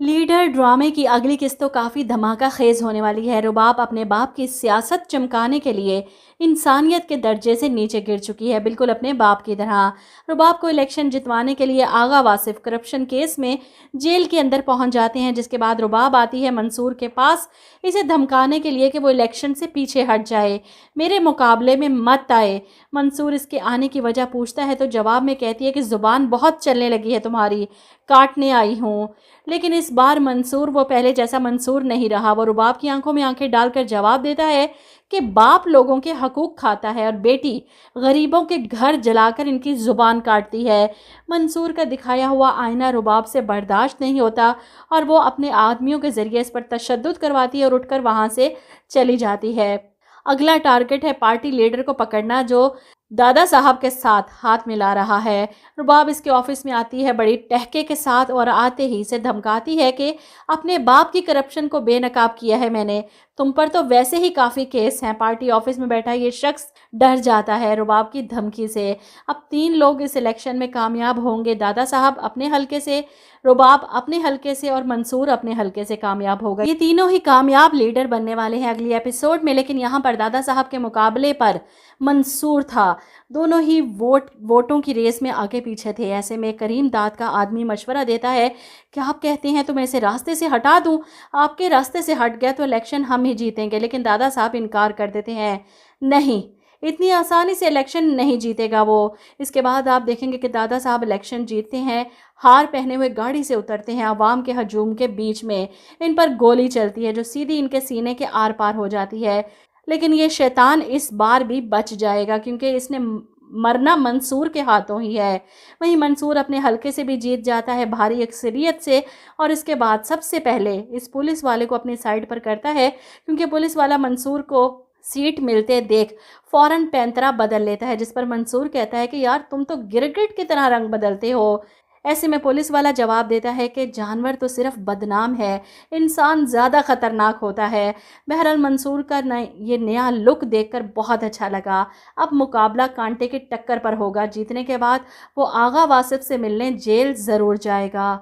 Leader ड्रामे की अगली किस्त तो काफ़ी धमाका खेज होने वाली है। रुबाब अपने बाप की सियासत चमकाने के लिए इंसानियत के दर्जे से नीचे गिर चुकी है, बिल्कुल अपने बाप की तरह। रुबाब को इलेक्शन जितवाने के लिए आगा वासिफ करप्शन केस में जेल के अंदर पहुंच जाते हैं, जिसके बाद रुबाब आती है मंसूर के पास इसे धमकाने के लिए कि वो इलेक्शन से पीछे हट जाए, मेरे मुकाबले में मत आए। मंसूर इसके आने की वजह पूछता है तो जवाब में कहती है कि ज़ुबान बहुत चलने लगी है तुम्हारी, काटने आई हूँ। लेकिन इस बार मंसूर वो पहले जैसा मंसूर नहीं रहा। वो रुबाब की आंखों में आंखें डालकर जवाब देता है कि बाप लोगों के हकूक खाता है और बेटी गरीबों के घर जलाकर इनकी ज़ुबान काटती है। मंसूर का दिखाया हुआ आईना रुबाब से बर्दाश्त नहीं होता और वो अपने आदमियों के ज़रिए इस पर तशद्दुद करवाती है और उठकर वहाँ से चली जाती है। अगला टारगेट है पार्टी लीडर को पकड़ना, जो दादा साहब के साथ हाथ मिला रहा है। रुबाब इसके ऑफिस में आती है बड़ी टहके के साथ और आते ही इसे धमकाती है कि अपने बाप की करप्शन को बेनकाब किया है मैंने, तुम पर तो वैसे ही काफ़ी केस हैं। पार्टी ऑफिस में बैठा ये शख्स डर जाता है रुबाब की धमकी से। अब 3 लोग इस इलेक्शन में कामयाब होंगे, दादा साहब अपने हलके से, रुबाब अपने हलके से और मंसूर अपने हलके से कामयाब होगा। ये तीनों ही कामयाब लीडर बनने वाले हैं अगली एपिसोड में। लेकिन यहाँ पर दादा साहब के मुकाबले पर मंसूर था। दोनों ही वोटों की रेस में आगे पीछे थे। ऐसे में करीम दाद का आदमी मशवरा देता है कि आप कहते हैं तो मैं इसे रास्ते से हटा दूं, आपके रास्ते से हट गया तो इलेक्शन हम ही जीतेंगे। लेकिन दादा साहब इनकार कर देते हैं, नहीं, इतनी आसानी से इलेक्शन नहीं जीतेगा वो। इसके बाद आप देखेंगे कि दादा साहब इलेक्शन जीतते हैं, हार पहने हुए गाड़ी से उतरते हैं अवाम के हजूम के बीच में। इन पर गोली चलती है जो सीधी इनके सीने के आर पार हो जाती है। लेकिन ये शैतान इस बार भी बच जाएगा क्योंकि इसने मरना मंसूर के हाथों ही है। वहीं मंसूर अपने हलके से भी जीत जाता है भारी अक्सरियत से और इसके बाद सबसे पहले इस पुलिस वाले को अपनी साइड पर करता है क्योंकि पुलिस वाला मंसूर को सीट मिलते देख फौरन पैंतरा बदल लेता है, जिस पर मंसूर कहता है कि यार तुम तो गिरगिट की तरह रंग बदलते हो। ऐसे में पुलिस वाला जवाब देता है कि जानवर तो सिर्फ बदनाम है, इंसान ज़्यादा खतरनाक होता है। बहरहाल मंसूर का ये नया लुक देखकर बहुत अच्छा लगा। अब मुकाबला कांटे की टक्कर पर होगा। जीतने के बाद वो आगा वासिफ से मिलने जेल ज़रूर जाएगा।